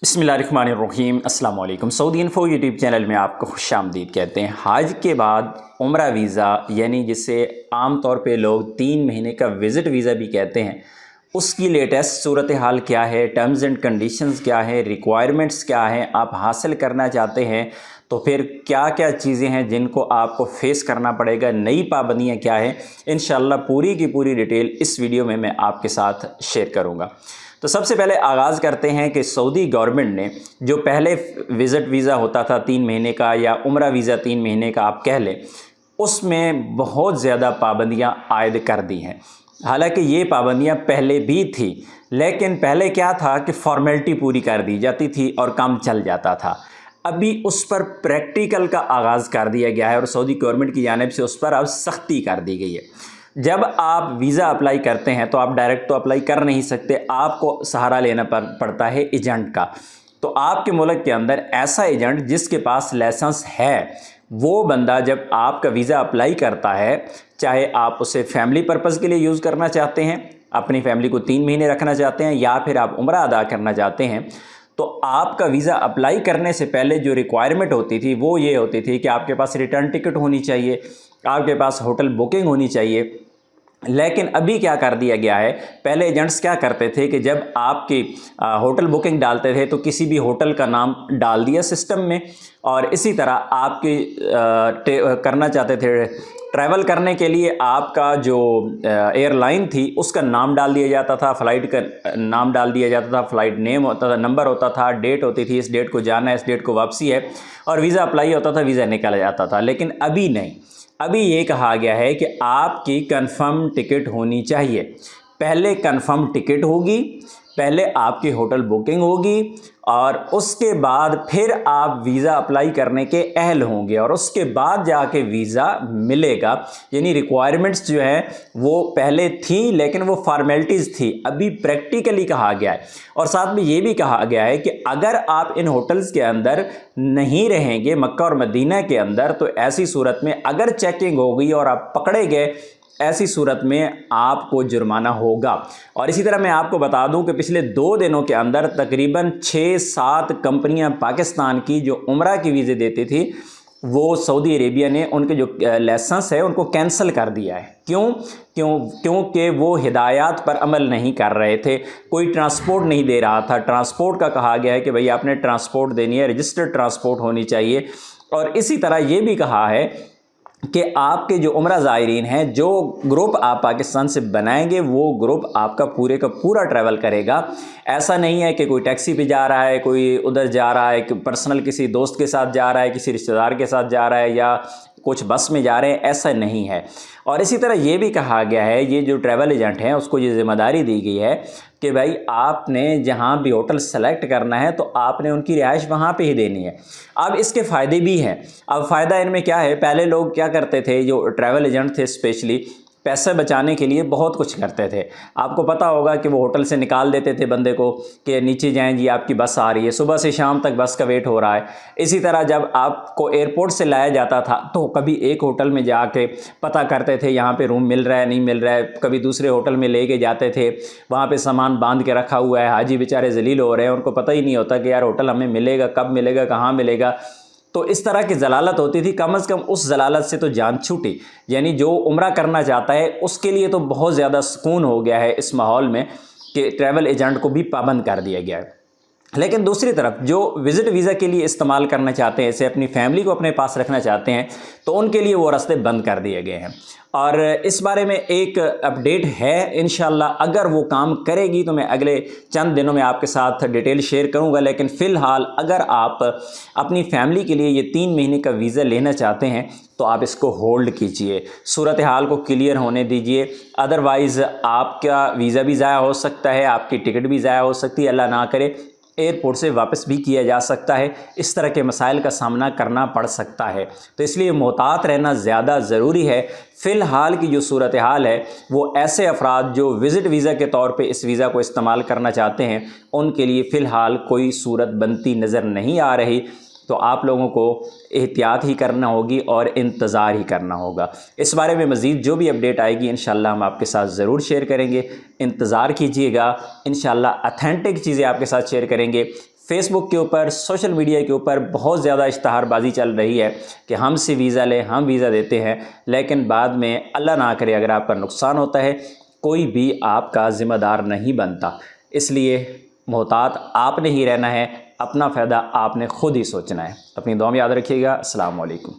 बिस्मिल्लाहिर्रहमानिर्रहीम। अस्सलाम वालेकुम। सऊदी इन्फो यूट्यूब चैनल में आपको खुशामदीद कहते हैं। हज के बाद उम्रा वीज़ा यानी जिसे आम तौर पे लोग 3 महीने का विज़िट वीज़ा भी कहते हैं, उसकी लेटेस्ट सूरत हाल क्या है, टर्म्स एंड कंडीशंस क्या है, रिक्वायरमेंट्स क्या हैं, आप हासिल करना चाहते हैं तो फिर क्या क्या चीज़ें हैं जिनको आपको फेस करना पड़ेगा, नई पाबंदियाँ क्या हैं, इंशाअल्लाह पूरी की पूरी डिटेल इस वीडियो में मैं आपके साथ शेयर करूँगा। तो सबसे पहले आगाज़ करते हैं कि सऊदी गवर्नमेंट ने जो पहले विज़िट वीज़ा होता था 3 महीने का या उम्रा वीज़ा 3 महीने का आप कह लें, उसमें बहुत ज़्यादा पाबंदियां आयद कर दी हैं। हालांकि ये पाबंदियां पहले भी थी, लेकिन पहले क्या था कि फॉर्मेलिटी पूरी कर दी जाती थी और काम चल जाता था। अभी उस पर प्रैक्टिकल का आगाज़ कर दिया गया है और सऊदी गवर्नमेंट की जानिब से उस पर अब सख्ती कर दी गई है। जब आप वीज़ा अप्लाई करते हैं तो आप डायरेक्ट तो अप्लाई कर नहीं सकते, आपको सहारा लेना पड़ता है एजेंट का। तो आपके मुल्क के अंदर ऐसा एजेंट जिसके पास लाइसेंस है, वो बंदा जब आपका वीज़ा अप्लाई करता है, चाहे आप उसे फैमिली पर्पज़ के लिए यूज़ करना चाहते हैं, अपनी फैमिली को 3 महीने रखना चाहते हैं, या फिर आप उम्रा अदा करना चाहते हैं, तो आपका वीज़ा अप्लाई करने से पहले जो रिक्वायरमेंट होती थी वो ये होती थी कि आपके पास रिटर्न टिकट होनी चाहिए, आपके पास होटल बुकिंग होनी चाहिए। लेकिन अभी क्या कर दिया गया है, पहले एजेंट्स क्या करते थे कि जब आपकी होटल बुकिंग डालते थे तो किसी भी होटल का नाम डाल दिया सिस्टम में, और इसी तरह आपकी करना चाहते थे ट्रैवल करने के लिए आपका जो एयरलाइन थी उसका नाम डाल दिया जाता था, फ़्लाइट का नाम डाल दिया जाता था, फ़्लाइट नेम होता था, नंबर होता था, डेट होती थी, इस डेट को जाना है, इस डेट को वापसी है, और वीज़ा अप्लाई होता था, वीज़ा निकल जाता था। लेकिन अभी नहीं, अभी ये कहा गया है कि आपकी कंफर्म टिकट होनी चाहिए। पहले कंफर्म टिकट होगी, पहले आपकी होटल बुकिंग होगी, और उसके बाद फिर आप वीज़ा अप्लाई करने के अहल होंगे, और उसके बाद जाके वीज़ा मिलेगा। यानी रिक्वायरमेंट्स जो हैं वो पहले थी लेकिन वो फॉर्मेलिटीज़ थी, अभी प्रैक्टिकली कहा गया है। और साथ में ये भी कहा गया है कि अगर आप इन होटल्स के अंदर नहीं रहेंगे, मक्का और मदीना के अंदर, तो ऐसी सूरत में अगर चेकिंग हो गई और आप पकड़े गए, ऐसी सूरत में आपको जुर्माना होगा। और इसी तरह मैं आपको बता दूं कि पिछले 2 दिनों के अंदर तकरीबन 6-7 कंपनियां पाकिस्तान की जो उम्रा की वीज़े देती थी, वो सऊदी अरेबिया ने उनके जो लाइसेंस है उनको कैंसिल कर दिया है। क्योंकि वो हिदायत पर अमल नहीं कर रहे थे, कोई ट्रांसपोर्ट नहीं दे रहा था। ट्रांसपोर्ट का कहा गया है कि भाई आपने ट्रांसपोर्ट देनी है, रजिस्टर्ड ट्रांसपोर्ट होनी चाहिए। और इसी तरह ये भी कहा है कि आपके जो उम्रा ज़ायरीन हैं, जो ग्रुप आप पाकिस्तान से बनाएंगे वो ग्रुप आपका पूरे का पूरा ट्रैवल करेगा। ऐसा नहीं है कि कोई टैक्सी पे जा रहा है, कोई उधर जा रहा है, पर्सनल किसी दोस्त के साथ जा रहा है, किसी रिश्तेदार के साथ जा रहा है, या कुछ बस में जा रहे हैं, ऐसा नहीं है। और इसी तरह ये भी कहा गया है, ये जो ट्रैवल एजेंट हैं उसको ये ज़िम्मेदारी दी गई है कि भाई आपने जहाँ भी होटल सेलेक्ट करना है तो आपने उनकी रिहाइश वहाँ पे ही देनी है। अब इसके फ़ायदे भी हैं। अब फ़ायदा इनमें क्या है, पहले लोग क्या करते थे, जो ट्रैवल एजेंट थे स्पेशली पैसे बचाने के लिए बहुत कुछ करते थे। आपको पता होगा कि वो होटल से निकाल देते थे बंदे को कि नीचे जाएं जी, आपकी बस आ रही है, सुबह से शाम तक बस का वेट हो रहा है। इसी तरह जब आपको एयरपोर्ट से लाया जाता था तो कभी एक होटल में जाके पता करते थे यहाँ पे रूम मिल रहा है नहीं मिल रहा है, कभी दूसरे होटल में लेके जाते थे, वहाँ पे सामान बांध के रखा हुआ है, हाजी बेचारे जलील हो रहे हैं, उनको पता ही नहीं होता कि यार होटल हमें मिलेगा, कब मिलेगा, कहाँ मिलेगा। तो इस तरह की जलालत होती थी। कम से कम उस जलालत से तो जान छूटी। यानी जो उम्रा करना चाहता है उसके लिए तो बहुत ज़्यादा सुकून हो गया है इस माहौल में कि ट्रैवल एजेंट को भी पाबंद कर दिया गया है। लेकिन दूसरी तरफ जो विज़िट वीज़ा के लिए इस्तेमाल करना चाहते हैं, इसे अपनी फैमिली को अपने पास रखना चाहते हैं, तो उनके लिए वो रास्ते बंद कर दिए गए हैं। और इस बारे में एक अपडेट है, इंशाल्लाह अगर वो काम करेगी तो मैं अगले चंद दिनों में आपके साथ डिटेल शेयर करूंगा। लेकिन फ़िलहाल अगर आप अपनी फैमिली के लिए ये 3 महीने का वीज़ा लेना चाहते हैं तो आप इसको होल्ड कीजिए, सूरत हाल को क्लियर होने दीजिए। अदरवाइज़ आपका वीज़ा भी ज़ाया हो सकता है, आपकी टिकट भी ज़ाया हो सकती है, अल्लाह ना करे एयरपोर्ट से वापस भी किया जा सकता है। इस तरह के मसाइल का सामना करना पड़ सकता है, तो इसलिए मोहतात रहना ज़्यादा ज़रूरी है। फ़िलहाल की जो सूरत हाल है वो ऐसे अफराद जो विज़िट वीज़ा के तौर पे इस वीज़ा को इस्तेमाल करना चाहते हैं उनके लिए फ़िलहाल कोई सूरत बनती नज़र नहीं आ रही। तो आप लोगों को एहतियात ही करना होगी और इंतज़ार ही करना होगा। इस बारे में मज़ीद जो भी अपडेट आएगी इंशाल्लाह हम आपके साथ ज़रूर शेयर करेंगे। इंतज़ार कीजिएगा, इंशाल्लाह अथेंटिक चीज़ें आपके साथ शेयर करेंगे। فیس بک کے اوپر، سوشل میڈیا کے اوپر بہت زیادہ اشتہار بازی چل رہی ہے کہ ہم سے ویزا لیں، ہم ویزا دیتے ہیں، لیکن بعد میں اللہ نہ کرے اگر آپ کا نقصان ہوتا ہے کوئی بھی آپ کا ذمہ دار نہیں بنتا۔ اس لیے محتاط آپ نے ہی رہنا ہے، اپنا فائدہ آپ نے خود ہی سوچنا ہے۔ اپنی دعا میں یاد رکھیے گا۔ السلام علیکم۔